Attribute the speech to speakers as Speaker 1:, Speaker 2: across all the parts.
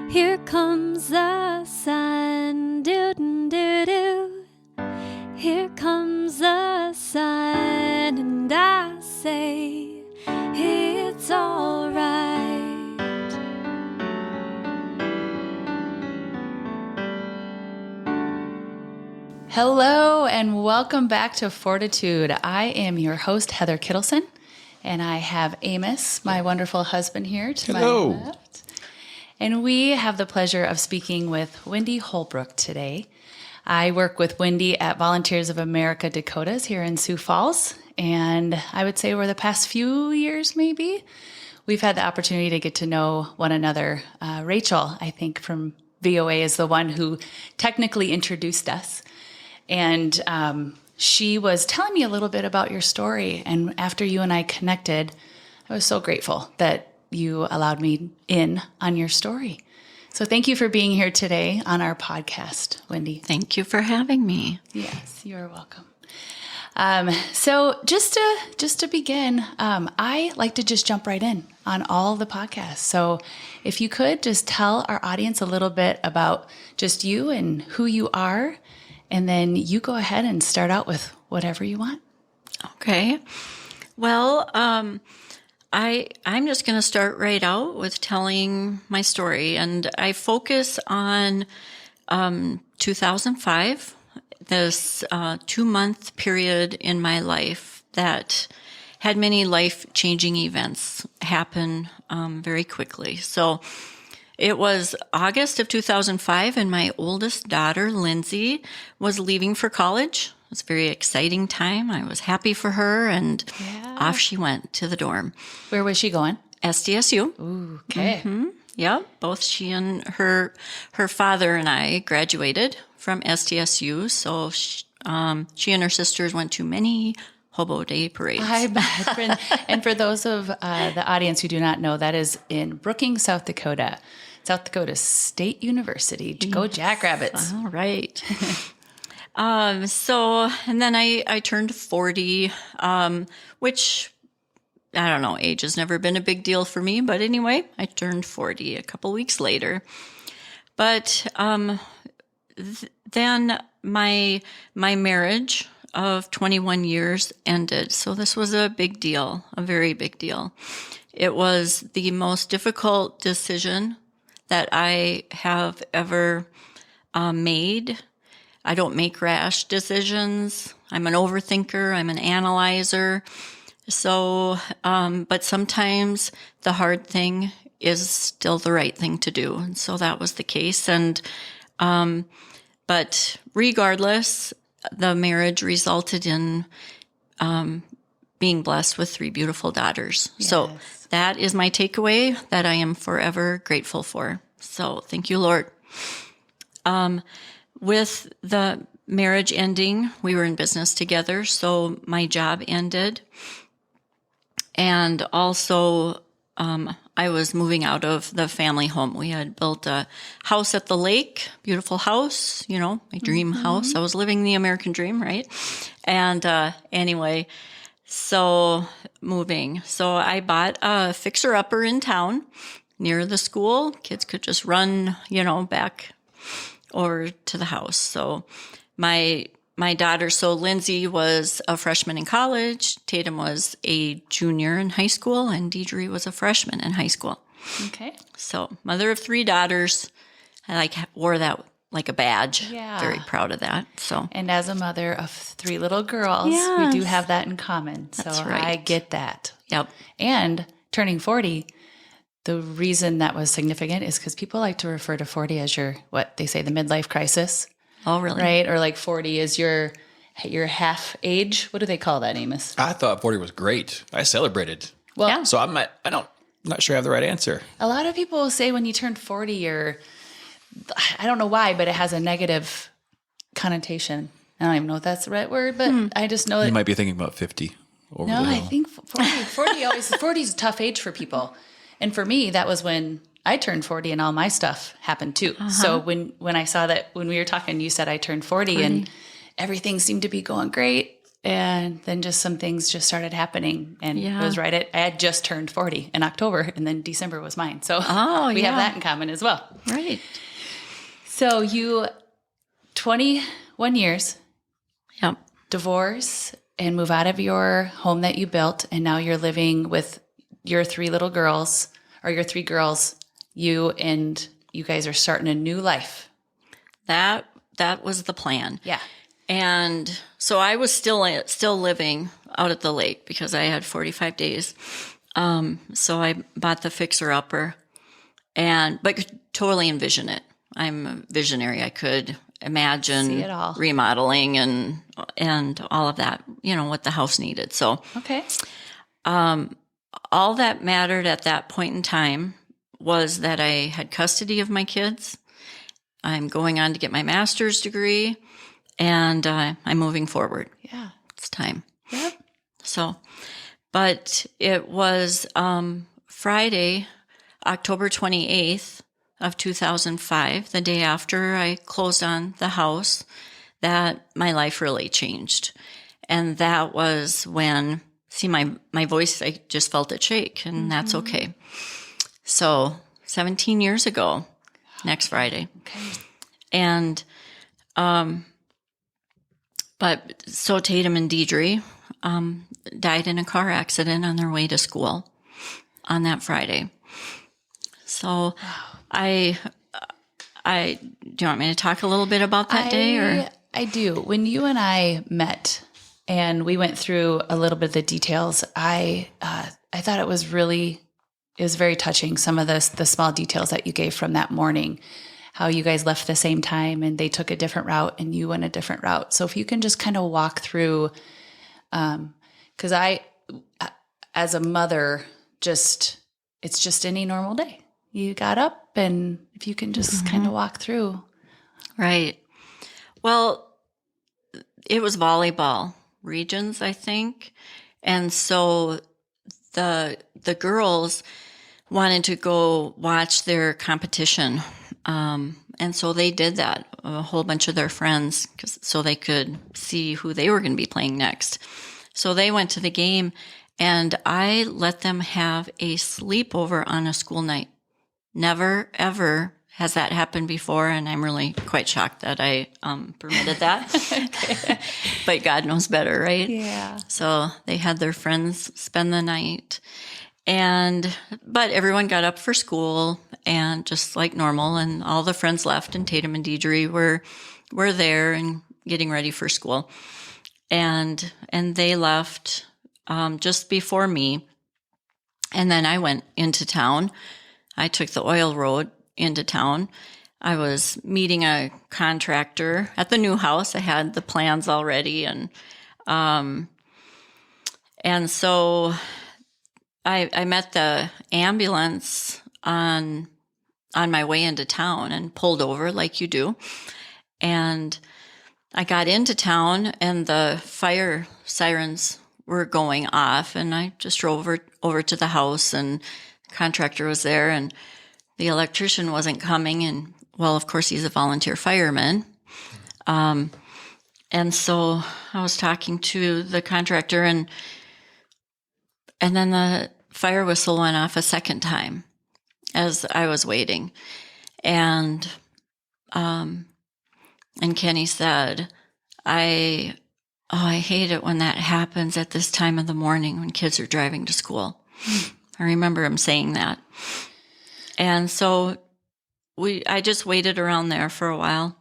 Speaker 1: Here comes the sun, doo-doo-doo-doo. Here comes the sun, and I say it's all right.
Speaker 2: Hello and welcome back to Fortitude. I am your host, Heather Kittleson, and I have Amos, my wonderful husband, here to my left. And we have the pleasure of speaking with Wendy Holbrook today. I work with Wendy at Volunteers of America Dakotas here in Sioux Falls, and I would say over the past few years maybe, we've had the opportunity to get to know one another. Rachel, I think, from VOA is the one who technically introduced us. And she was telling me a little bit about your story. And after you and I connected, I was so grateful that you allowed me in on your story. So thank you for being here today on our podcast, Wendy.
Speaker 3: Thank you for having me.
Speaker 2: Yes, you're welcome. So just to begin, I like to just jump right in on all the podcasts. So if you could just tell our audience a little bit about just you and who you are, and then you go ahead and start out with whatever you want.
Speaker 3: Okay. Well, I'm just going to start right out with telling my story, and I focus on 2005, this 2-month period in my life that had many life-changing events happen very quickly. So it was August of 2005, and my oldest daughter, Lindsay, was leaving for college. It was a very exciting time. I was happy for her, and off she went to the dorm.
Speaker 2: Where was she going?
Speaker 3: SDSU.
Speaker 2: Ooh, okay.
Speaker 3: Mm-hmm. Yep. Both she and her father and I graduated from SDSU. So she and her sisters went to many hobo day parades.
Speaker 2: I bet. And for those of the audience who do not know, that is in Brookings, South Dakota. South Dakota State University. Go Jackrabbits.
Speaker 3: All right. And then I turned 40, which, I don't know, age has never been a big deal for me. But anyway, I turned 40 a couple weeks later. But then my marriage of 21 years ended. So this was a big deal, a very big deal. It was the most difficult decision that I have ever made. I don't make rash decisions. I'm an overthinker. I'm an analyzer. So, but sometimes the hard thing is still the right thing to do. And so that was the case. And, but regardless, the marriage resulted in being blessed with 3 beautiful daughters. Yes. So that is my takeaway that I am forever grateful for. So thank you, Lord. With the marriage ending, we were in business together, so my job ended. And also, I was moving out of the family home. We had built a house at the lake, beautiful house, you know, my dream house. I was living the American dream, right? And anyway, so moving. So I bought a fixer-upper in town near the school. Kids could just run, you know, back or to the house. So my daughter, so Lindsay was a freshman in college, Tatum was a junior in high school, and Deidre was a freshman in high school.
Speaker 2: Okay.
Speaker 3: So mother of 3 daughters. I wore that like a badge.
Speaker 2: Yeah.
Speaker 3: Very proud of that. So,
Speaker 2: and as a mother of 3 little girls,
Speaker 3: yes,
Speaker 2: we do have that in common. So
Speaker 3: that's right.
Speaker 2: I get that.
Speaker 3: Yep.
Speaker 2: And turning 40, the reason that was significant is because people like to refer to 40 as your, what they say, the midlife crisis.
Speaker 3: Oh, really?
Speaker 2: Right? Or like 40 is your half age. What do they call that, Amos?
Speaker 4: I thought 40 was great. I celebrated.
Speaker 2: Well,
Speaker 3: yeah.
Speaker 4: So I'm not sure I have the right answer.
Speaker 2: A lot of people say when you turn 40, you're, I don't know why, but it has a negative connotation. I don't even know if that's the right word, but I just know that.
Speaker 4: You might be thinking about 50 over
Speaker 2: No,
Speaker 4: the
Speaker 2: I
Speaker 4: hill.
Speaker 2: think 40 is a tough age for people. And for me, that was when I turned 40 and all my stuff happened too. Uh-huh. So when I saw that, when we were talking, you said I turned 40 and everything seemed to be going great. And then just some things just started happening. And it was I had just turned 40 in October, and then December was mine. So we have that in common as well.
Speaker 3: Right.
Speaker 2: So you, 21 years,
Speaker 3: Yep.
Speaker 2: divorce and move out of your home that you built. And now you're living with your 3 little girls, or your 3 girls, you guys are starting a new life.
Speaker 3: That was the plan.
Speaker 2: Yeah.
Speaker 3: And so I was still living out at the lake because I had 45 days. So I bought the fixer-upper, but could totally envision it. I'm a visionary. I could imagine
Speaker 2: See it all.
Speaker 3: remodeling and all of that, what the house needed. So
Speaker 2: Okay.
Speaker 3: all that mattered at that point in time was that I had custody of my kids. I'm going on to get my master's degree. And I'm moving forward.
Speaker 2: Yeah.
Speaker 3: It's time.
Speaker 2: Yep.
Speaker 3: So, but it was Friday, October 28th of 2005, the day after I closed on the house, that my life really changed. And that was when, my voice, I just felt it shake, and that's okay. So 17 years ago, next Friday.
Speaker 2: Okay.
Speaker 3: And, but so Tatum and Deidre died in a car accident on their way to school on that Friday. So I do you want me to talk a little bit about that day? Or
Speaker 2: I do. When you and I met and we went through a little bit of the details, I thought it was very touching, some of the small details that you gave from that morning. How you guys left the same time and they took a different route and you went a different route. So if you can just kind of walk through, because as a mother, it's just any normal day. You got up, and if you can just kind of walk through.
Speaker 3: Right. Well, it was volleyball regions, I think. And so the girls wanted to go watch their competition. And so they did that, a whole bunch of their friends, so they could see who they were going to be playing next. So they went to the game, and I let them have a sleepover on a school night. Never, ever has that happened before, and I'm really quite shocked that I permitted that. But God knows better, right?
Speaker 2: Yeah.
Speaker 3: So they had their friends spend the night. But everyone got up for school, and just like normal, and all the friends left, and Tatum and Deidre were there and getting ready for school. And they left just before me. And then I went into town. I took the oil road into town. I was meeting a contractor at the new house. I had the plans already, and so I met the ambulance on my way into town and pulled over like you do. And I got into town, and the fire sirens were going off, and I just drove over to the house, and the contractor was there, and the electrician wasn't coming. And well, of course, he's a volunteer fireman. And so I was talking to the contractor, and then the fire whistle went off a second time as I was waiting. And Kenny said, I hate it when that happens at this time of the morning when kids are driving to school. I remember him saying that. And so I just waited around there for a while.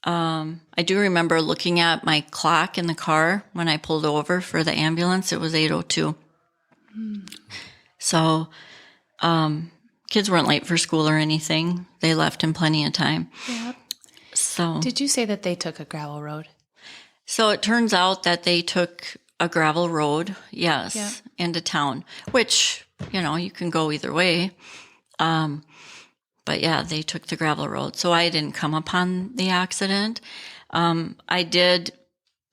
Speaker 3: I do remember looking at my clock in the car when I pulled over for the ambulance. It was 8:02. So kids weren't late for school or anything. They left in plenty of time.
Speaker 2: Yep.
Speaker 3: So
Speaker 2: Did you say that they took a gravel road?
Speaker 3: So it turns out that they took a gravel road, yes,
Speaker 2: Yep.
Speaker 3: into town, which, you can go either way. But yeah, they took the gravel road. So I didn't come upon the accident. I did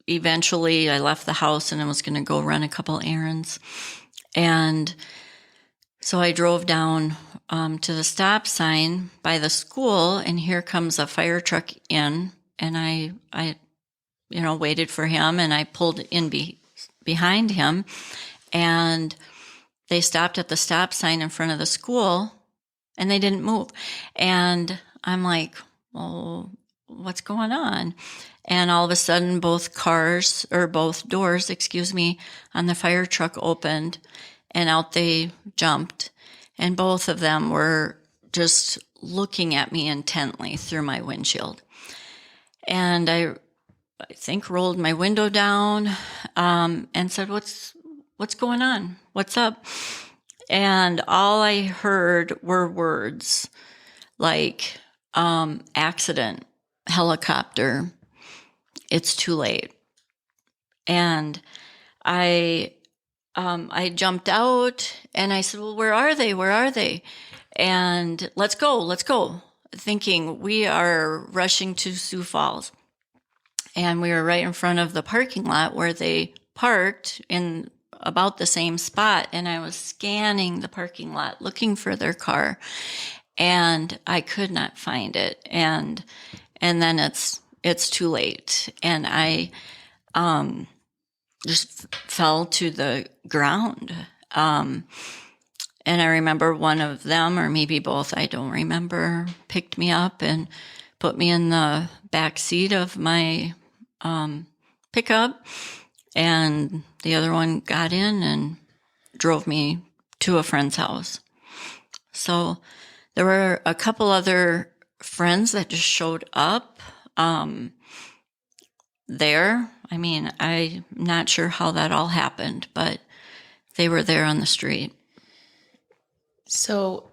Speaker 3: eventually, I left the house and I was going to go run a couple errands. And so I drove down to the stop sign by the school, and here comes a fire truck in, and I waited for him, and I pulled in behind him, and they stopped at the stop sign in front of the school, and they didn't move. And I'm like, well, what's going on? And all of a sudden, both doors, on the fire truck opened, and out they jumped. And both of them were just looking at me intently through my windshield. And I think rolled my window down and said, what's going on? What's up? And all I heard were words like accident, helicopter, it's too late. And I jumped out and I said, well, where are they? Where are they? And let's go, thinking we are rushing to Sioux Falls. And we were right in front of the parking lot where they parked in about the same spot. And I was scanning the parking lot looking for their car, and I could not find it. And then it's too late. And I just fell to the ground. And I remember one of them, or maybe both, I don't remember, picked me up and put me in the back seat of my pickup. And the other one got in and drove me to a friend's house. So there were a couple other friends that just showed up there. I mean, I'm not sure how that all happened, but they were there on the street.
Speaker 2: So,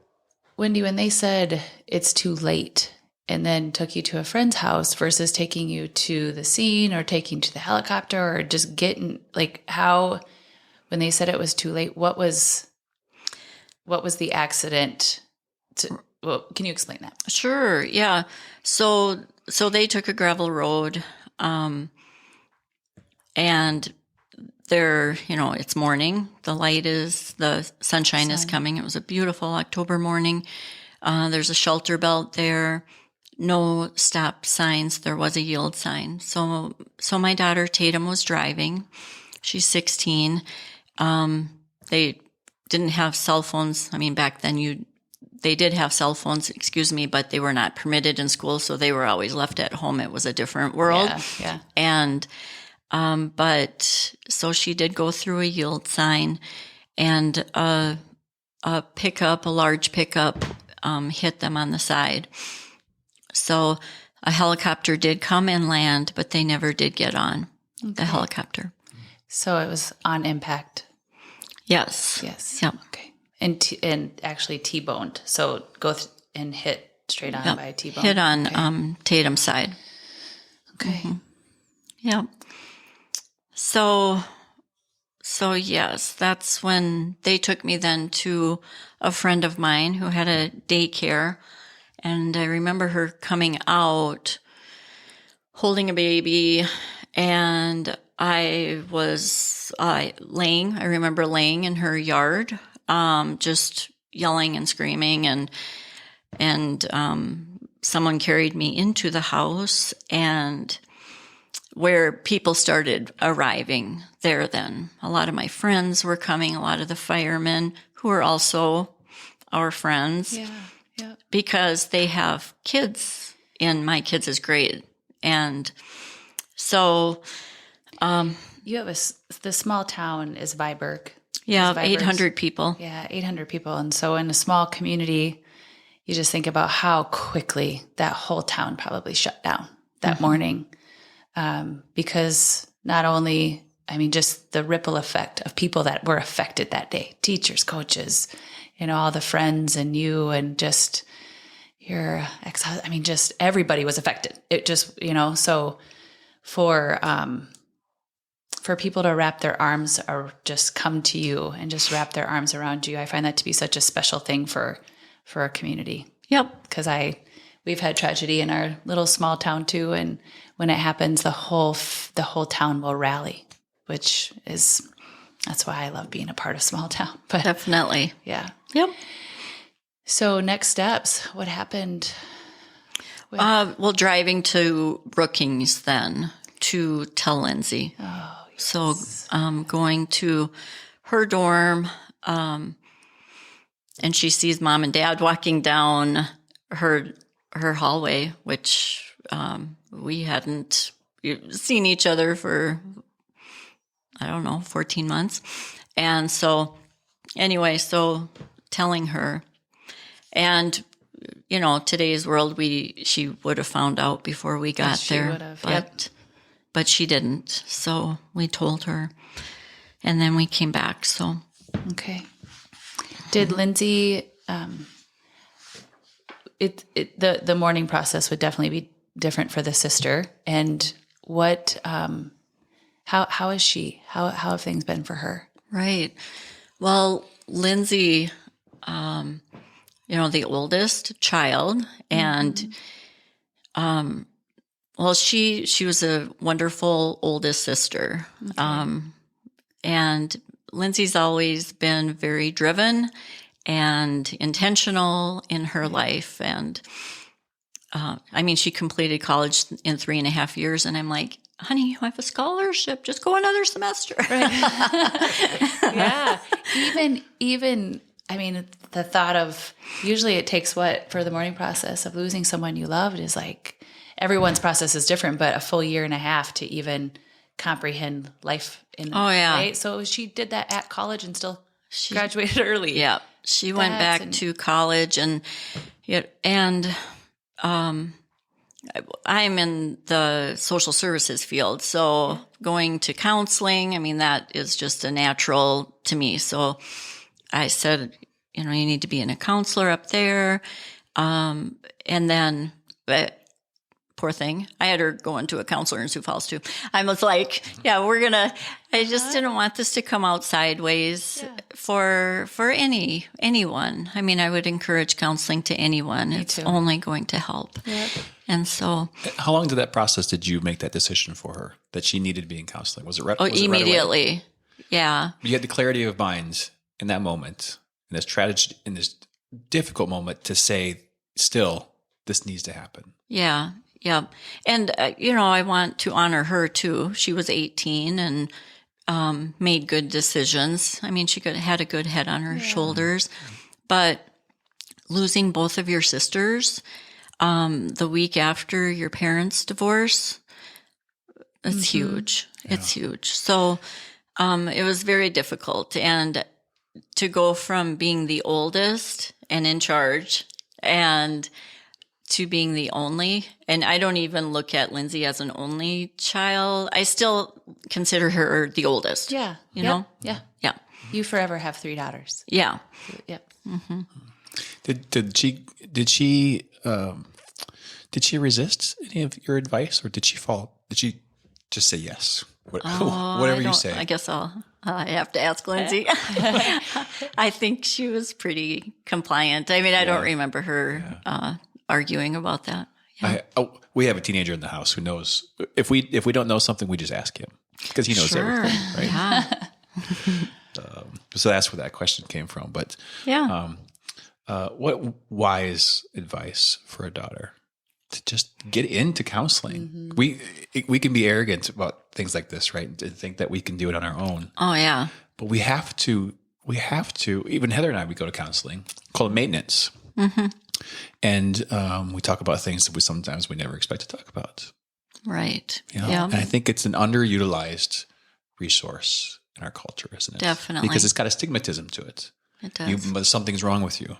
Speaker 2: Wendy, when they said it's too late and then took you to a friend's house versus taking you to the scene or taking you to the helicopter or just getting, like, how, when they said it was too late, what was the accident? Well, can you explain that?
Speaker 3: Sure. Yeah. So they took a gravel road, and there, it's morning. The sunshine is coming. It was a beautiful October morning. There's a shelter belt there. No stop signs. There was a yield sign. So my daughter Tatum was driving. She's 16. They didn't have cell phones. I mean, back then they did have cell phones, but they were not permitted in school. So they were always left at home. It was a different world.
Speaker 2: Yeah.
Speaker 3: And, but so she did go through a yield sign, and a large pickup, hit them on the side. So a helicopter did come and land, but they never did get on the helicopter.
Speaker 2: So it was on impact.
Speaker 3: Yes.
Speaker 2: Yep. Okay. And actually T-boned. So go and hit straight on by T-bone.
Speaker 3: Hit on Tatum's side.
Speaker 2: Okay.
Speaker 3: Mm-hmm. Yep. So yes, that's when they took me then to a friend of mine who had a daycare. And I remember her coming out holding a baby, and I remember laying in her yard, just yelling and screaming, and someone carried me into the house, and where people started arriving there then. A lot of my friends were coming, a lot of the firemen who were also our friends.
Speaker 2: Yeah.
Speaker 3: Because they have kids in my kids' grade. And so
Speaker 2: you have the small town is Viborg.
Speaker 3: Yeah, 800 people.
Speaker 2: Yeah, 800 people. And so in a small community, you just think about how quickly that whole town probably shut down that morning. Because not only, just the ripple effect of people that were affected that day, teachers, coaches, all the friends and you and just your ex-husband, just everybody was affected. It just, so for people to wrap their arms or just come to you and just wrap their arms around you, I find that to be such a special thing for a community.
Speaker 3: Yep.
Speaker 2: Because we've had tragedy in our little small town too. And when it happens, the whole town will rally, that's why I love being a part of small town. But
Speaker 3: definitely.
Speaker 2: Yeah.
Speaker 3: Yep.
Speaker 2: So next steps, what happened?
Speaker 3: Driving to Brookings then to tell Lindsay. So going to her dorm, and she sees Mom and Dad walking down her hallway, which we hadn't seen each other for, I don't know, 14 months. And so anyway, so telling her, and today's world, she would have found out before we got there, but she didn't. So we told her, and then we came back. So
Speaker 2: okay. Did Lindsay? The mourning process would definitely be different for the sister. And what? How is she? How have things been for her?
Speaker 3: Right. Well, Lindsay, the oldest child, and well, she was a wonderful oldest sister. Okay. And Lindsay's always been very driven and intentional in her life. And she completed college in 3.5 years, and I'm like, honey, you have a scholarship. Just go another semester. Right.
Speaker 2: Yeah. Even, the thought of, usually it takes for the mourning process of losing someone you loved is like, everyone's process is different, but a full 1.5 years to even comprehend life right? So she did that at college and still graduated early.
Speaker 3: Yeah. She went back to college, and I'm in the social services field, so going to counseling, that is just a natural to me. So I said, you need to be in a counselor up there. And then, poor thing, I had her go into a counselor in Sioux Falls too. I was like, I just didn't want this to come out sideways for anyone. I would encourage counseling to anyone. It's only going to help. Yep. And so,
Speaker 4: how long did you make that decision for her that she needed to be in counseling? Was it right?
Speaker 3: Immediately.
Speaker 4: It right away?
Speaker 3: Yeah.
Speaker 4: You had the clarity of mind in that moment, in this difficult moment, to say, still, this needs to happen.
Speaker 3: Yeah. Yeah. And, I want to honor her too. She was 18 and made good decisions. She had a good head on her shoulders. But losing both of your sisters the week after your parents' divorce, it's huge. Yeah. It's huge. So it was very difficult. And to go from being the oldest and in charge and to being the only, and I don't even look at Lindsay as an only child. I still consider her the oldest.
Speaker 2: Yeah.
Speaker 3: You know?
Speaker 2: Yeah.
Speaker 3: Yeah.
Speaker 2: You forever have 3 daughters.
Speaker 3: Yeah.
Speaker 2: Yep.
Speaker 3: Mm-hmm.
Speaker 4: Did she resist any of your advice, or did she just say yes? Whatever you say.
Speaker 3: I guess I have to ask Lindsay. I think she was pretty compliant. I don't remember her arguing about that. Yeah.
Speaker 4: We have a teenager in the house who knows if we don't know something, we just ask him because he knows everything, right?
Speaker 3: Yeah.
Speaker 4: So that's where that question came from. But what wise advice for a daughter to just get into counseling? Mm-hmm. We can be arrogant about things like this, right? And think that we can do it on our own.
Speaker 3: Oh yeah.
Speaker 4: But we have to. Even Heather and I, we go to counseling called maintenance. Mm-hmm. And we talk about things that sometimes we never expect to talk about.
Speaker 3: Right.
Speaker 4: Yeah. And I think it's an underutilized resource in our culture, isn't it?
Speaker 3: Definitely.
Speaker 4: Because it's got a stigmatism to it.
Speaker 3: It does.
Speaker 4: Something's wrong with you.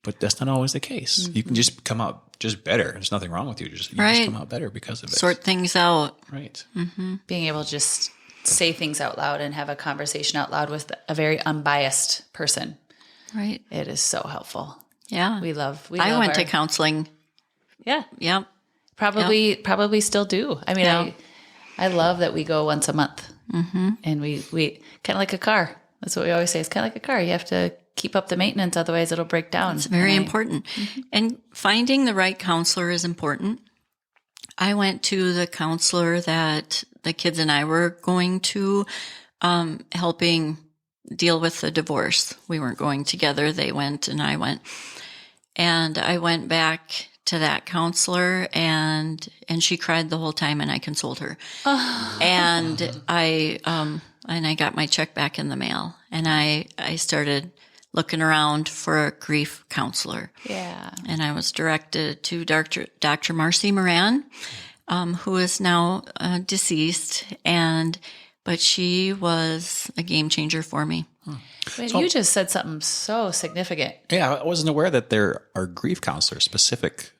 Speaker 4: But that's not always the case. Mm-hmm. You can just come out just better. There's nothing wrong with you. You just come out better because of it.
Speaker 3: Sort things out.
Speaker 4: Right.
Speaker 3: Mm-hmm.
Speaker 2: Being able to just say things out loud and have a conversation out loud with a very unbiased person.
Speaker 3: Right.
Speaker 2: It is so helpful.
Speaker 3: Yeah.
Speaker 2: I
Speaker 3: went to counseling.
Speaker 2: Yeah.
Speaker 3: Yeah.
Speaker 2: Probably still do. I love that we go once a month.
Speaker 3: Mm-hmm.
Speaker 2: And we kind of like a car. That's what we always say. It's kind of like a car. You have to keep up the maintenance. Otherwise it'll break down.
Speaker 3: It's very important. Mm-hmm. And finding the right counselor is important. I went to the counselor that the kids and I were going to, helping deal with the divorce. We weren't going together. They went and I went. And I went back to that counselor, and she cried the whole time, and I consoled her. And I got my check back in the mail, and I started looking around for a grief counselor.
Speaker 2: Yeah.
Speaker 3: And I was directed to Dr. Marcy Moran, who is now deceased, but she was a game changer for me.
Speaker 2: But you just said something so significant.
Speaker 4: Yeah, I wasn't aware that there are grief counselors specific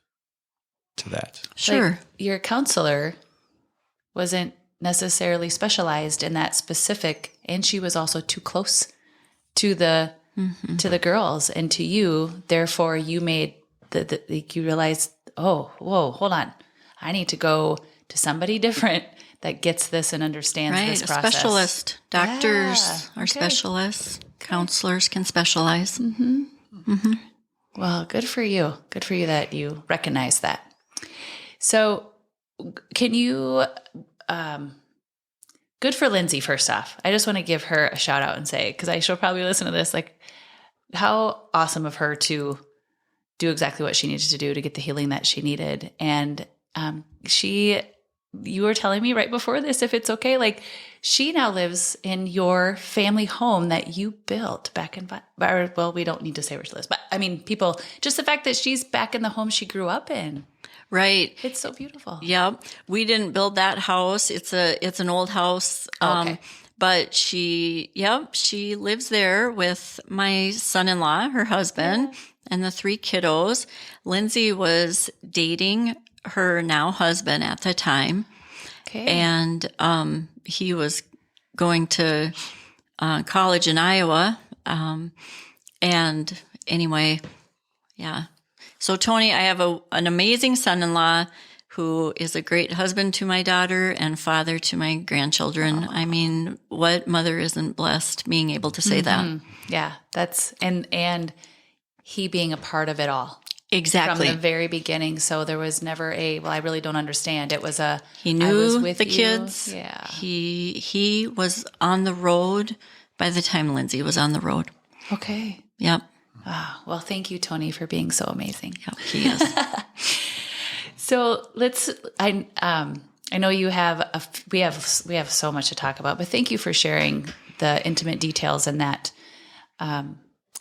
Speaker 4: to that.
Speaker 3: Sure.
Speaker 2: Like, your counselor wasn't necessarily specialized in that specific, and she was also too close to the girls and to you. Therefore, you made you realized, oh, whoa, hold on, I need to go to somebody different that gets this and understands this process.
Speaker 3: A specialist. Doctors are
Speaker 2: okay.
Speaker 3: specialists. Counselors can specialize.
Speaker 2: Well, good for you. Good for you that you recognize that. So can you, good for Lindsay, first off. I just want to give her a shout out and say, because she'll probably listen to this, like, how awesome of her to do exactly what she needed to do to get the healing that she needed. And you were telling me right before this, if it's okay, like, she now lives in your family home that you built back in, well, we don't need to say where she lives, but I mean, people, just the fact that she's back in the home she grew up in.
Speaker 3: Right.
Speaker 2: It's so beautiful.
Speaker 3: Yep. We didn't build that house. It's an old house.
Speaker 2: Okay.
Speaker 3: But she lives there with my son-in-law, her husband, and the 3 kiddos. Lindsay was dating her now husband at the time.
Speaker 2: Okay.
Speaker 3: And he was going to college in Iowa. And anyway, yeah. So Tony, I have an amazing son-in-law who is a great husband to my daughter and father to my grandchildren. I mean, what mother isn't blessed being able to say that?
Speaker 2: Yeah, that's, and he being a part of it all.
Speaker 3: Exactly.
Speaker 2: From the very beginning. So there was never I really don't understand. It was
Speaker 3: he knew
Speaker 2: I was with
Speaker 3: the
Speaker 2: you.
Speaker 3: kids.
Speaker 2: Yeah.
Speaker 3: He was on the road by the time Lindsay was on the road.
Speaker 2: Okay.
Speaker 3: Yep.
Speaker 2: Oh, well, thank you, Tony, for being so amazing.
Speaker 3: Yep, he is.
Speaker 2: So I know you have we have so much to talk about, but thank you for sharing the intimate details in that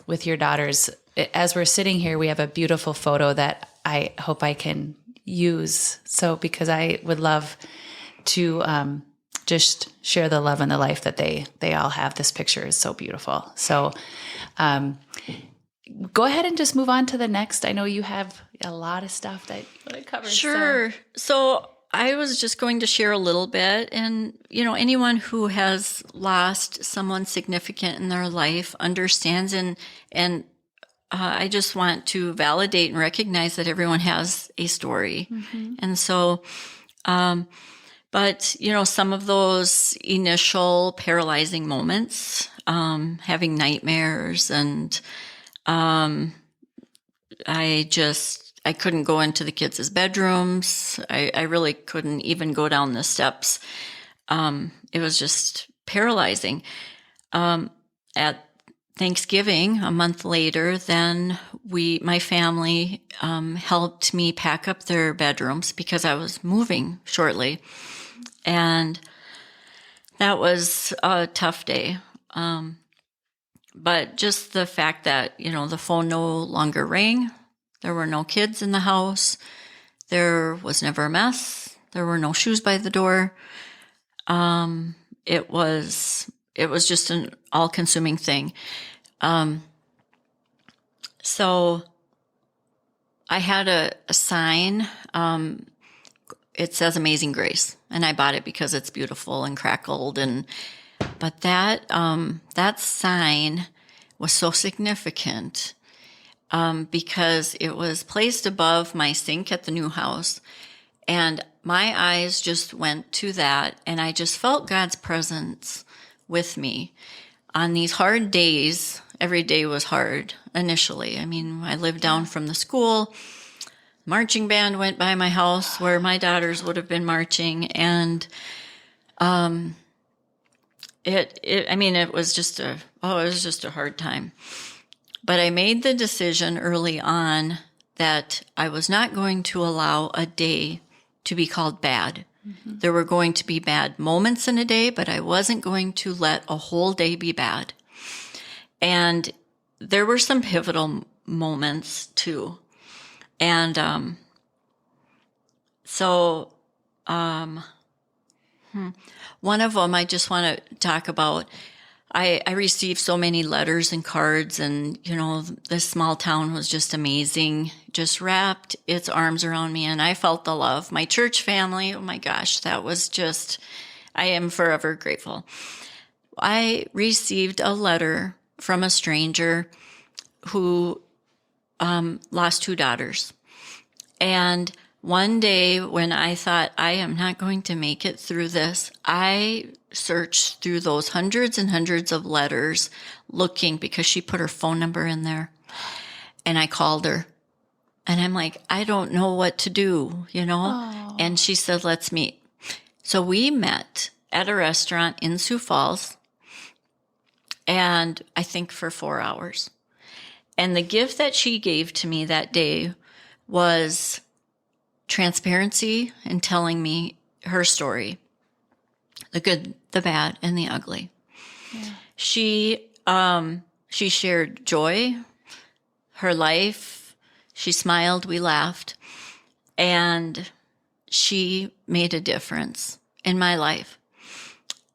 Speaker 2: with your daughters. As we're sitting here, we have a beautiful photo that I hope I can use. So, because I would love to just share the love and the life that they all have. This picture is so beautiful. So, go ahead and just move on to the next. I know you have a lot of stuff that you want to cover.
Speaker 3: Sure. So I was just going to share a little bit. And, anyone who has lost someone significant in their life understands. And I just want to validate and recognize that everyone has a story. And so, but, some of those initial paralyzing moments, having nightmares and, I couldn't go into the kids' bedrooms. I really couldn't even go down the steps. It was just paralyzing. At Thanksgiving, a month later, then my family helped me pack up their bedrooms because I was moving shortly. And that was a tough day. But just the fact that, the phone no longer rang, there were no kids in the house, there was never a mess, there were no shoes by the door. It was just an all-consuming thing. So I had a sign. It says Amazing Grace, and I bought it because it's beautiful and crackled. But that sign was so significant because it was placed above my sink at the new house. And my eyes just went to that, and I just felt God's presence with me. On these hard days, every day was hard initially. I mean, I lived down from the school. Marching band went by my house where my daughters would have been marching, and it was just a hard time. But I made the decision early on that I was not going to allow a day to be called bad. There were going to be bad moments in a day, but I wasn't going to let a whole day be bad. And there were some pivotal moments too. And one of them I just want to talk about. I received so many letters and cards, and, this small town was just amazing, just wrapped its arms around me, and I felt the love. My church family, oh my gosh, that was just, I am forever grateful. I received a letter from a stranger who lost 2 daughters. And one day when I thought, I am not going to make it through this, I searched through those hundreds and hundreds of letters looking, because she put her phone number in there. And I called her. And I'm like, I don't know what to do,
Speaker 2: Aww.
Speaker 3: And she said, let's meet. So we met at a restaurant in Sioux Falls, and I think for 4 hours. And the gift that she gave to me that day was transparency and telling me her story, the good, the bad, and the ugly. Yeah. She shared joy, her life. She smiled, we laughed, and she made a difference in my life.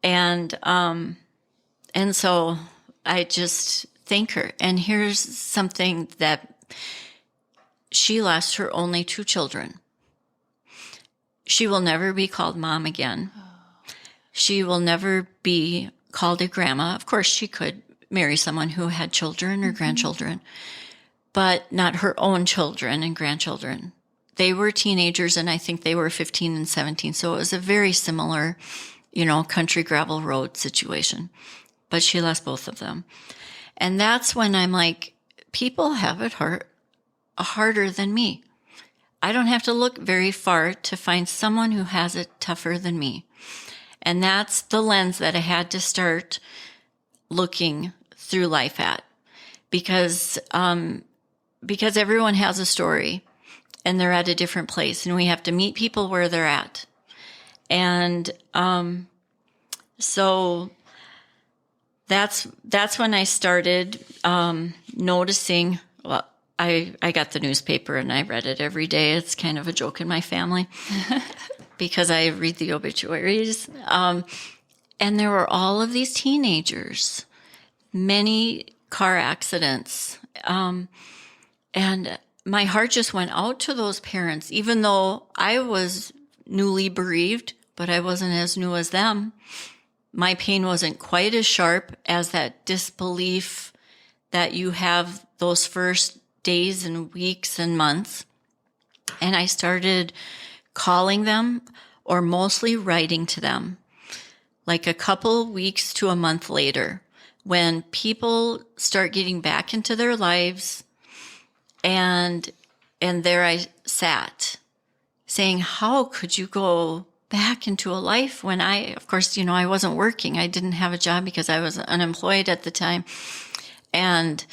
Speaker 3: And so I just thank her. And here's something that she lost her only 2 children. She will never be called mom again. She will never be called a grandma. Of course, she could marry someone who had children or grandchildren, but not her own children and grandchildren. They were teenagers, and I think they were 15 and 17. So it was a very similar, country gravel road situation. But she lost both of them. And that's when I'm like, people have it harder than me. I don't have to look very far to find someone who has it tougher than me. And that's the lens that I had to start looking through life at, because everyone has a story and they're at a different place, and we have to meet people where they're at. And so that's when I started noticing. Well, I got the newspaper and I read it every day. It's kind of a joke in my family because I read the obituaries. And there were all of these teenagers, many car accidents. And my heart just went out to those parents, even though I was newly bereaved, but I wasn't as new as them. My pain wasn't quite as sharp as that disbelief that you have those first days and weeks and months. And I started calling them, or mostly writing to them, like a couple weeks to a month later, when people start getting back into their lives. And there I sat saying, how could you go back into a life when of course, I wasn't working. I didn't have a job because I was unemployed at the time, and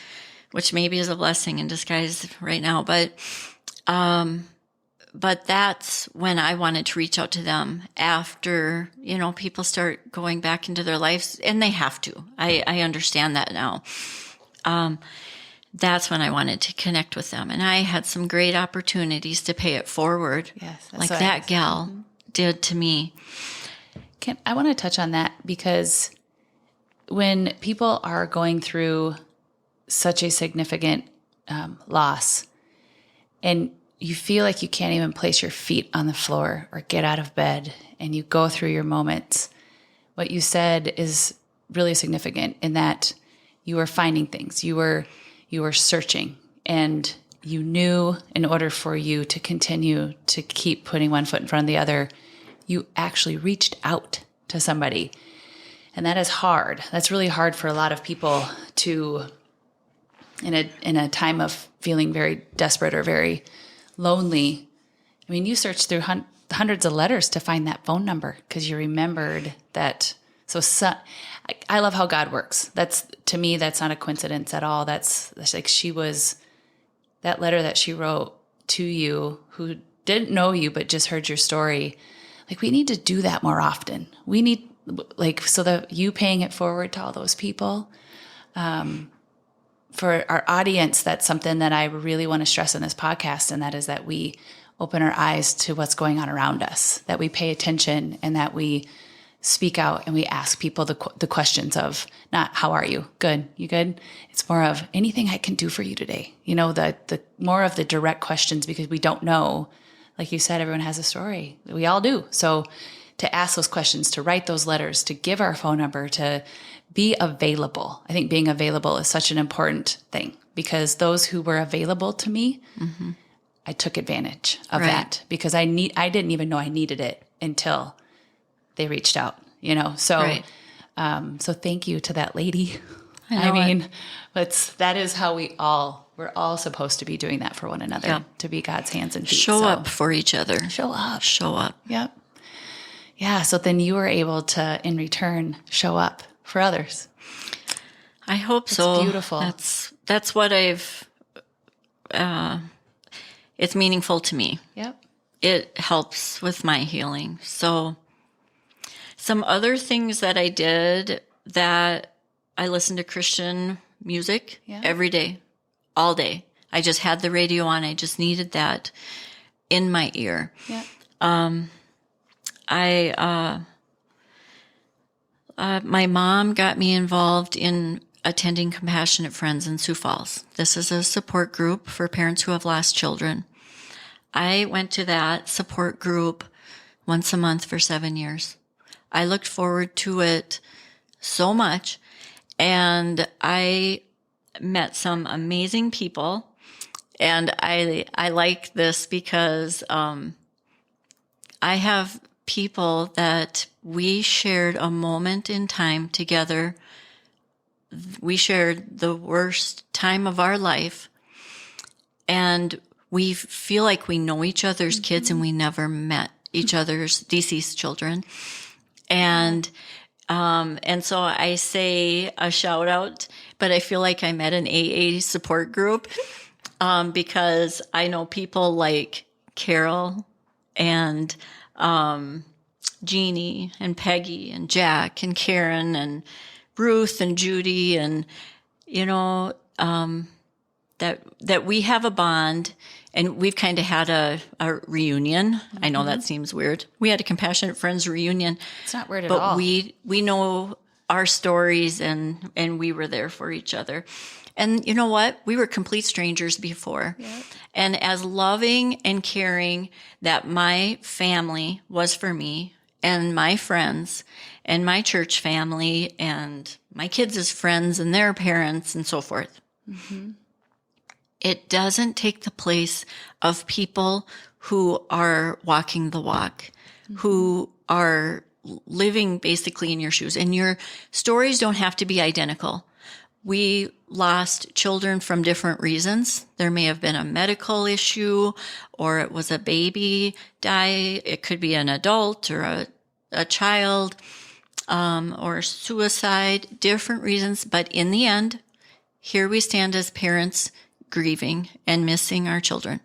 Speaker 3: which maybe is a blessing in disguise right now. But that's when I wanted to reach out to them after, people start going back into their lives, and they have to. I understand that now. That's when I wanted to connect with them. And I had some great opportunities to pay it forward.
Speaker 2: Yes,
Speaker 3: like that gal did to me.
Speaker 2: I want to touch on that, because when people are going through such a significant loss, and you feel like you can't even place your feet on the floor or get out of bed, and you go through your moments, what you said is really significant in that you were finding things. You were searching, and you knew in order for you to continue to keep putting one foot in front of the other, you actually reached out to somebody. And that is hard. That's really hard for a lot of people to, in a time of feeling very desperate or very lonely. I mean, you searched through hundreds of letters to find that phone number because you remembered that. So I love how God works. To me, that's not a coincidence at all. That's like that letter that she wrote to you who didn't know you but just heard your story, like we need to do that more often. We need so that you paying it forward to all those people. For our audience, that's something that I really want to stress in this podcast, and that is that we open our eyes to what's going on around us, that we pay attention, and that we speak out and we ask people the questions of not how are you? Good. You good? It's more of anything I can do for you today. The more of the direct questions, because we don't know. Like you said, everyone has a story. We all do. So to ask those questions, to write those letters, to give our phone number, to be available. I think being available is such an important thing, because those who were available to me, I took advantage of that, because I didn't even know I needed it until they reached out, So, so thank you to that lady. That is how we're all supposed to be doing that for one another, to be God's hands and feet.
Speaker 3: Show up for each other.
Speaker 2: Show up.
Speaker 3: Show up.
Speaker 2: Yep. Yeah. So then you were able to, in return, show up for others.
Speaker 3: I hope so.
Speaker 2: It's beautiful.
Speaker 3: That's what it's meaningful to me.
Speaker 2: Yep.
Speaker 3: It helps with my healing. So some other things that I did, that I listened to Christian music every day, all day. I just had the radio on. I just needed that in my ear.
Speaker 2: Yeah.
Speaker 3: My mom got me involved in attending Compassionate Friends in Sioux Falls. This is a support group for parents who have lost children. I went to that support group once a month for 7 years. I looked forward to it so much, and I met some amazing people. And I like this because I have people that we shared a moment in time together. We shared the worst time of our life, and we feel like we know each other's kids, and we never met each other's deceased children. And so I say a shout out, but I feel like I'm at an AA support group, because I know people like Carol and Jeannie and Peggy and Jack and Karen and Ruth and Judy, and that we have a bond, and we've kind of had a reunion. I know that seems weird. We had a Compassionate Friends reunion.
Speaker 2: It's not weird at all.
Speaker 3: But we know our stories, and we were there for each other. And you know what? We were complete strangers before.
Speaker 2: Yep.
Speaker 3: And as loving and caring that my family was for me, and my friends, and my church family, and my kids' friends and their parents, and so forth. It doesn't take the place of people who are walking the walk, who are living basically in your shoes. And your stories don't have to be identical. We lost children from different reasons. There may have been a medical issue, or it was a baby die. It could be an adult or a child, or suicide, different reasons. But in the end, here we stand as parents grieving and missing our children.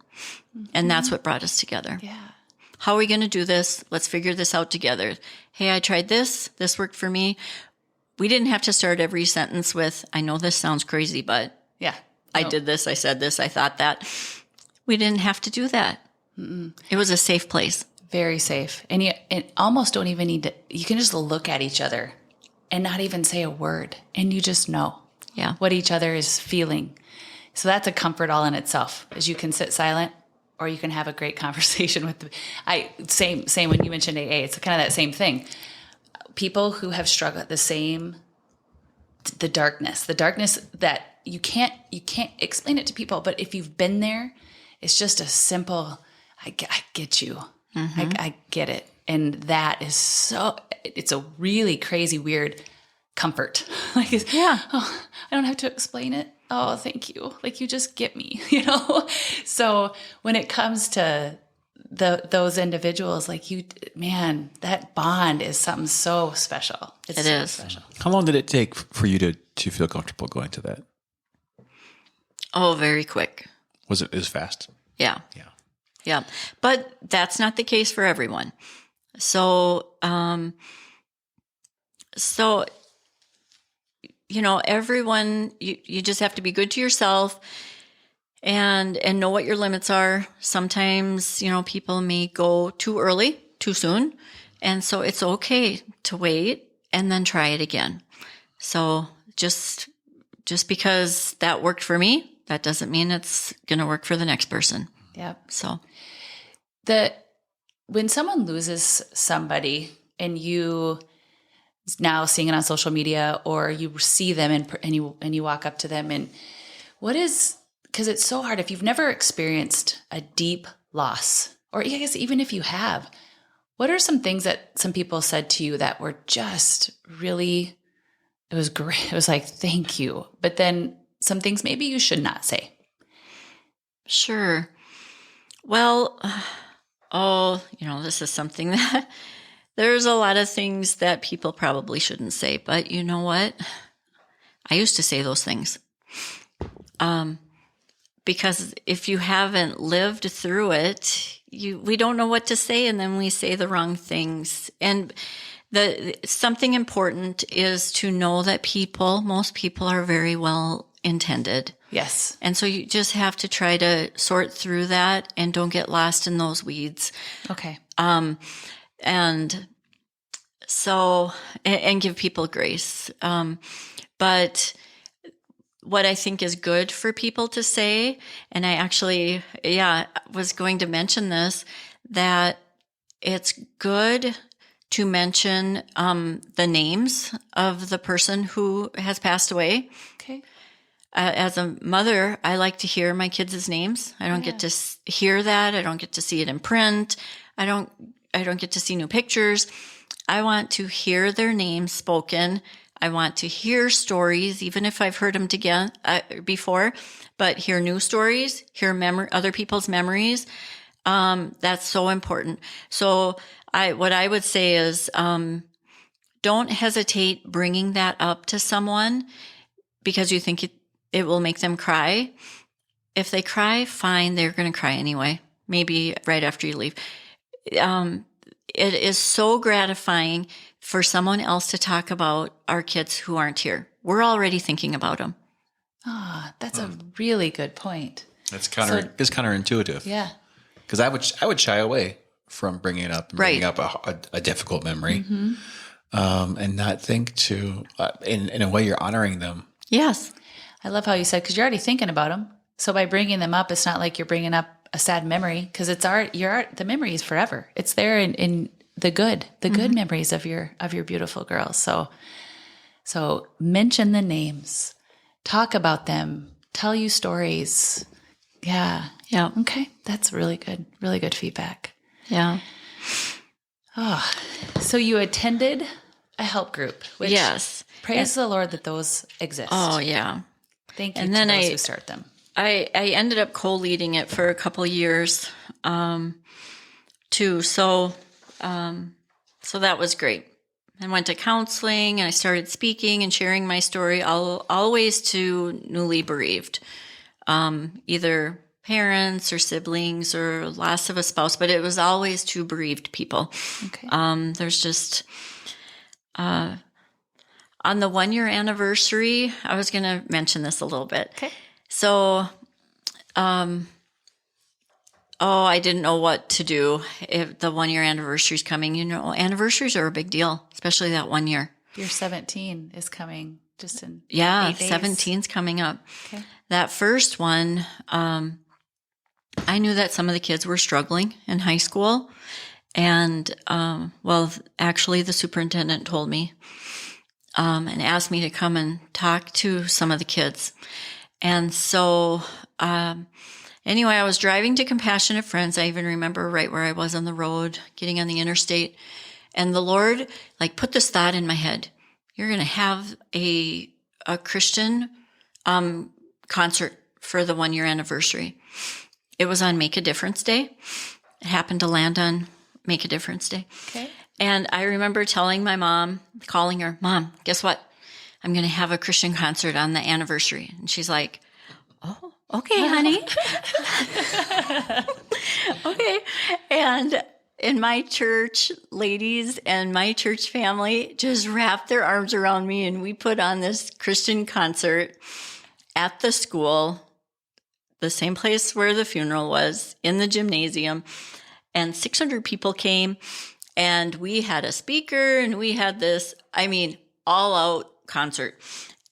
Speaker 3: And that's what brought us together.
Speaker 2: Yeah.
Speaker 3: How are we going to do this? Let's figure this out together. Hey, I tried this. This worked for me. We didn't have to start every sentence with, I know this sounds crazy, but
Speaker 2: Yeah.
Speaker 3: I did this, I said this, I thought that. We didn't have to do that. It was a safe place.
Speaker 2: Very safe. And you almost don't even need to, you can just look at each other and not even say a word, and you just know what each other is feeling. So that's a comfort all in itself, as you can sit silent, or you can have a great conversation with same when you mentioned AA, it's kind of that same thing. People who have struggled the darkness that you can't explain it to people, but if you've been there, it's just a simple, I get you. I get it. And that is it's a really crazy, weird comfort. I don't have to explain it. Oh, thank you. Like, you just get me, So when it comes to those individuals, like that bond is something so special.
Speaker 3: It is
Speaker 2: special.
Speaker 4: How long did it take for you to feel comfortable going to that?
Speaker 3: Oh, very quick.
Speaker 4: Was it as fast?
Speaker 3: Yeah.
Speaker 4: Yeah.
Speaker 3: Yeah. But that's not the case for everyone. So, everyone, you just have to be good to yourself and know what your limits are. Sometimes, people may go too early, too soon. And so it's okay to wait and then try it again. So just because that worked for me, that doesn't mean it's going to work for the next person.
Speaker 2: Yep.
Speaker 3: So
Speaker 2: when someone loses somebody and you now seeing it on social media, or you see them and you walk up to them, and because it's so hard if you've never experienced a deep loss, or I guess even if you have, what are some things that some people said to you that were just really, it was great. It was like, thank you. But then some things maybe you should not say.
Speaker 3: Sure. Well, this is something that there's a lot of things that people probably shouldn't say, but you know what? I used to say those things. Because if you haven't lived through it, we don't know what to say, and then we say the wrong things. And something important is to know that most people are very well intended.
Speaker 2: Yes.
Speaker 3: And so you just have to try to sort through that and don't get lost in those weeds.
Speaker 2: Okay.
Speaker 3: And so, and give people grace. But what I think is good for people to say, and I actually, was going to mention this, that it's good to mention the names of the person who has passed away.
Speaker 2: Okay.
Speaker 3: As a mother, I like to hear my kids' names. I don't get to hear that. I don't get to see it in print. I don't get to see new pictures. I want to hear their names spoken. I want to hear stories, even if I've heard them before, but hear new stories, hear other people's memories. That's so important. So what I would say is, don't hesitate bringing that up to someone because you think it will make them cry. If they cry, fine, they're going to cry anyway, maybe right after you leave. It is so gratifying for someone else to talk about our kids who aren't here. We're already thinking about them.
Speaker 2: That's a really good point.
Speaker 4: It's counterintuitive.
Speaker 2: Yeah.
Speaker 4: Because I would shy away from bringing it up and bringing up a difficult memory, and not think in a way you're honoring them.
Speaker 3: Yes.
Speaker 2: I love how you said, because you're already thinking about them. So by bringing them up, it's not like you're bringing up a sad memory, because the memory is forever. It's there in the good memories of your beautiful girls. So mention the names, talk about them, tell you stories. Yeah.
Speaker 3: Yeah.
Speaker 2: Okay. That's really good feedback.
Speaker 3: Yeah.
Speaker 2: Oh, so you attended a help group. Which,
Speaker 3: yes.
Speaker 2: Praise the Lord that those exist.
Speaker 3: Oh, yeah.
Speaker 2: Thank you to those who start them.
Speaker 3: I ended up co-leading it for a couple years, too. So that was great. I went to counseling and I started speaking and sharing my story, always to newly bereaved, either parents or siblings or loss of a spouse, but it was always to bereaved people.
Speaker 2: Okay.
Speaker 3: There's just, on the 1 year anniversary, I was going to mention this a little bit.
Speaker 2: Okay.
Speaker 3: So, I didn't know what to do if the 1 year anniversary is coming. Anniversaries are a big deal, especially that 1 year.
Speaker 2: Your 17 is coming just in 8 days.
Speaker 3: 17's coming up.
Speaker 2: Okay.
Speaker 3: That first one, I knew that some of the kids were struggling in high school. And, actually the superintendent told me, and asked me to come and talk to some of the kids. And so, anyway, I was driving to Compassionate Friends. I even remember right where I was on the road, getting on the interstate. And the Lord, put this thought in my head. You're going to have a Christian, concert for the 1 year anniversary. It was on Make a Difference Day. It happened to land on Make a Difference Day.
Speaker 2: Okay.
Speaker 3: And I remember telling my mom, calling her, Mom, guess what? I'm going to have a Christian concert on the anniversary. And she's like, oh, okay, honey. Okay. And in my church, ladies and my church family just wrapped their arms around me, and we put on this Christian concert at the school, the same place where the funeral was, in the gymnasium. And 600 people came, and we had a speaker, and we had this, all out concert.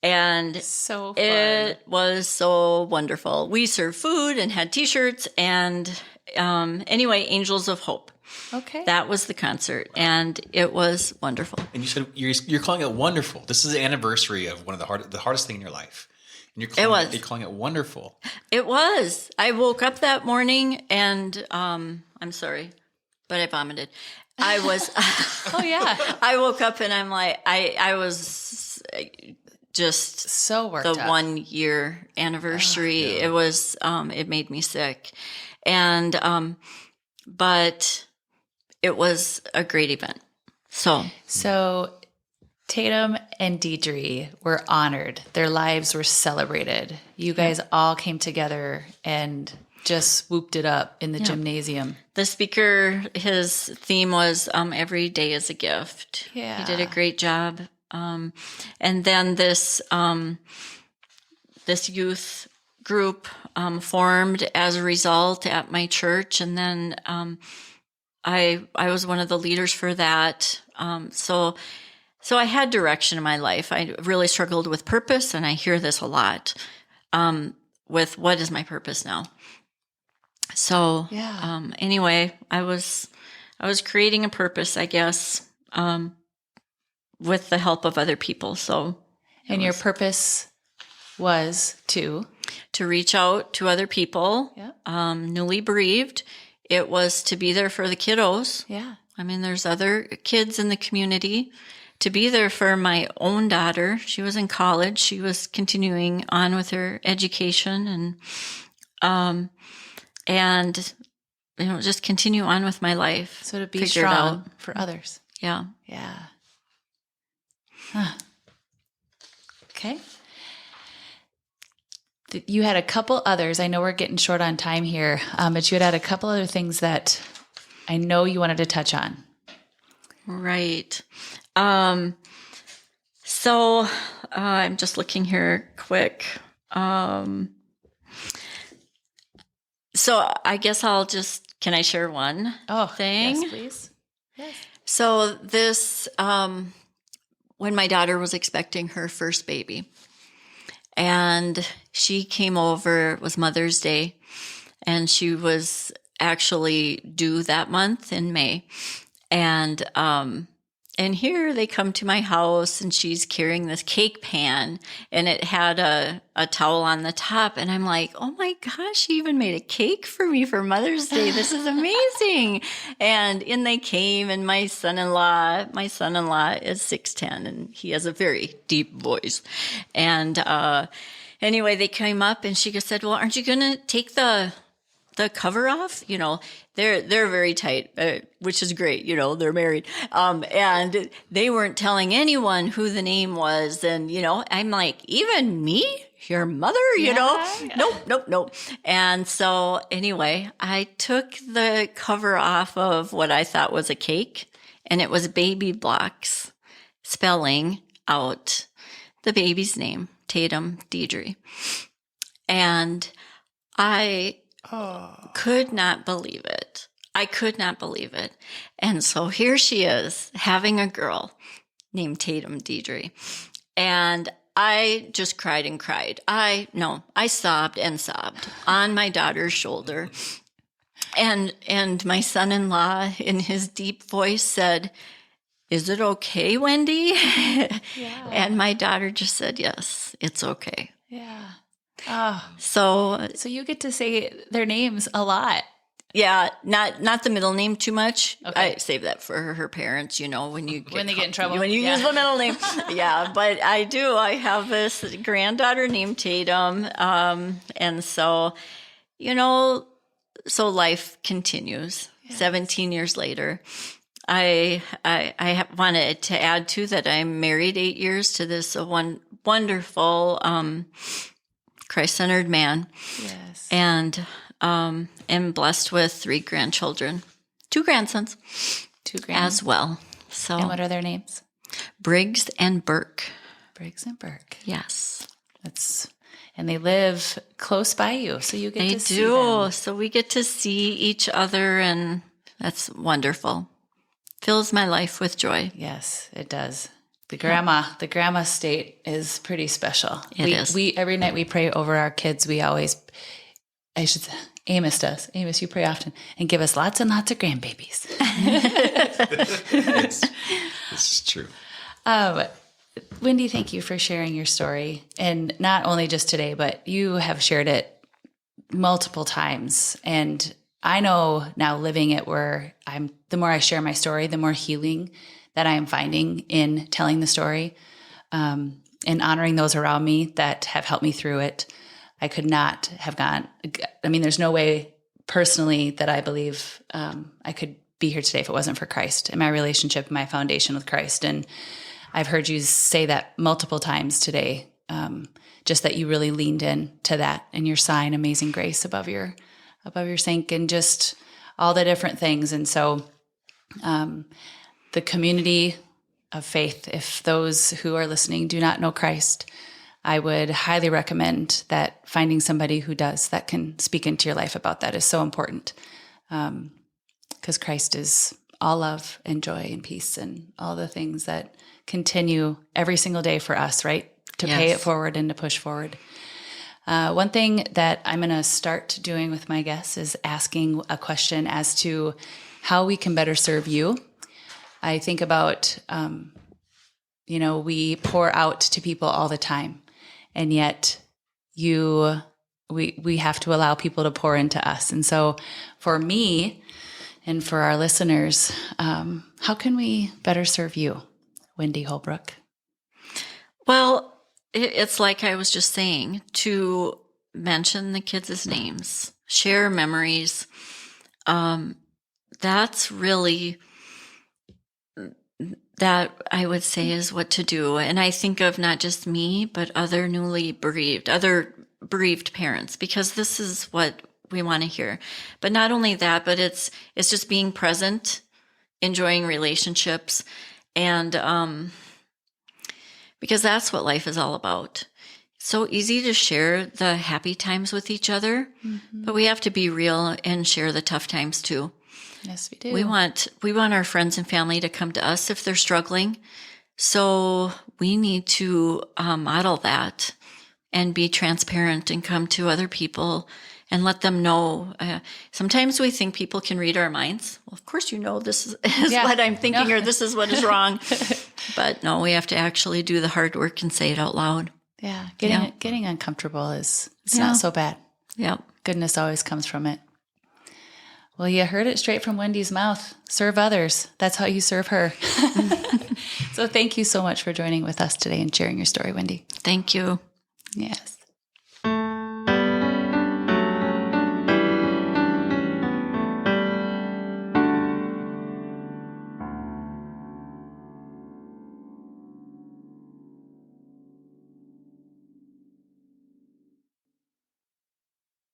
Speaker 3: And
Speaker 2: so fun.
Speaker 3: It was so wonderful. We served food and had T-shirts, and anyway, Angels of Hope.
Speaker 2: Okay.
Speaker 3: That was the concert, and it was wonderful.
Speaker 4: And you said you're calling it wonderful. This is the anniversary of one of the hardest thing in your life. And you're calling it wonderful.
Speaker 3: It was. I woke up that morning, and I'm sorry, but I vomited. I was.
Speaker 2: Oh yeah.
Speaker 3: I woke up and I'm like, I was just
Speaker 2: so worked
Speaker 3: the
Speaker 2: up.
Speaker 3: 1 year anniversary. It was. It made me sick, and but it was a great event. So
Speaker 2: Tatum and Deidre were honored. Their lives were celebrated. You guys all came together and just swooped it up in the gymnasium.
Speaker 3: The speaker, his theme was every day is a gift.
Speaker 2: Yeah.
Speaker 3: He did a great job. And then this youth group formed as a result at my church. And then I was one of the leaders for that. So I had direction in my life. I really struggled with purpose, and I hear this a lot with what is my purpose now. So anyway, I was creating a purpose, I guess, with the help of other people.
Speaker 2: And your purpose was to
Speaker 3: reach out to other people, newly bereaved. It was to be there for the kiddos.
Speaker 2: Yeah.
Speaker 3: There's other kids in the community. To be there for my own daughter. She was in college. She was continuing on with her education, and just continue on with my life.
Speaker 2: So to be strong for others.
Speaker 3: Yeah.
Speaker 2: Yeah. Huh. Okay. You had a couple others. I know we're getting short on time here, but you had a couple other things that I know you wanted to touch on.
Speaker 3: Right. So I'm just looking here quick. So I guess can I share one thing?
Speaker 2: Yes, please. Yes.
Speaker 3: So this, when my daughter was expecting her first baby, and she came over, it was Mother's Day, and she was actually due that month in May. And here they come to my house, and she's carrying this cake pan, and it had a towel on the top. And I'm like, oh my gosh, she even made a cake for me for Mother's Day. This is amazing. And in they came, and my son-in-law is 6'10", and he has a very deep voice. And anyway, they came up, and she said, well, aren't you going to take the cover off? They're very tight, which is great. They're married. And they weren't telling anyone who the name was. And, I'm like, even me, your mother, Nope. And so anyway, I took the cover off of what I thought was a cake, and it was baby blocks spelling out the baby's name, Tatum Deidre. And I could not believe it. I could not believe it. And so here she is having a girl named Tatum Deidre. And I just cried and cried. I sobbed and sobbed on my daughter's shoulder. And my son-in-law, in his deep voice, said, "Is it okay, Wendy?" Yeah. And my daughter just said, "Yes, it's okay."
Speaker 2: Yeah. Oh.
Speaker 3: So
Speaker 2: you get to say their names a lot.
Speaker 3: Yeah, not the middle name too much.
Speaker 2: Okay.
Speaker 3: I save that for her parents, when they get in trouble.
Speaker 2: When you
Speaker 3: use the middle name. Yeah, but I do. I have this granddaughter named Tatum. And so, so life continues. Yes. 17 years later. I wanted to add too that I'm married 8 years to this wonderful Christ-centered man.
Speaker 2: Yes.
Speaker 3: And am blessed with 3 grandchildren, 2 grandsons.
Speaker 2: 2 grands.
Speaker 3: As well. So,
Speaker 2: And what are their names?
Speaker 3: Briggs and Burke.
Speaker 2: Briggs and Burke.
Speaker 3: Yes.
Speaker 2: And they live close by you, so you get
Speaker 3: They
Speaker 2: to see
Speaker 3: do.
Speaker 2: them.
Speaker 3: So we get to see each other, and that's wonderful. Fills my life with joy.
Speaker 2: Yes, it does. The grandma state is pretty special.
Speaker 3: It is.
Speaker 2: We every night we pray over our kids. Amos does. Amos, you pray often and give us lots and lots of grandbabies.
Speaker 4: This is true.
Speaker 2: Wendy, thank you for sharing your story. And not only just today, but you have shared it multiple times. And I know now living it where the more I share my story, the more healing that I am finding in telling the story, and honoring those around me that have helped me through it. I could not have there's no way personally that I believe I could be here today if it wasn't for Christ and my relationship, my foundation with Christ. And I've heard you say that multiple times today, just that you really leaned in to that and your sign, Amazing Grace, above your sink, and just all the different things. And so the community of faith, if those who are listening do not know Christ, I would highly recommend that finding somebody who does, that can speak into your life about that, is so important. Because Christ is all love and joy and peace and all the things that continue every single day for us, right? To pay it forward and to push forward. One thing that I'm going to start doing with my guests is asking a question as to how we can better serve you. I think about, we pour out to people all the time, and yet we have to allow people to pour into us. And so for me and for our listeners, how can we better serve you, Wendy Holbrook?
Speaker 3: Well, it's like I was just saying, to mention the kids' names, share memories. That's really, that I would say is what to do. And I think of not just me, but other bereaved parents, because this is what we want to hear. But not only that, but it's just being present, enjoying relationships, and because that's what life is all about. So easy to share the happy times with each other, but we have to be real and share the tough times too.
Speaker 2: Yes, we do.
Speaker 3: We want our friends and family to come to us if they're struggling. So we need to model that and be transparent and come to other people and let them know. Sometimes we think people can read our minds. Well, of course, this is what I'm thinking, or this is what is wrong. But no, we have to actually do the hard work and say it out loud.
Speaker 2: Yeah, getting uncomfortable it's not so bad.
Speaker 3: Yeah,
Speaker 2: goodness always comes from it. Well, you heard it straight from Wendy's mouth. Serve others. That's how you serve her. So thank you so much for joining with us today and sharing your story, Wendy.
Speaker 3: Thank you.
Speaker 2: Yes.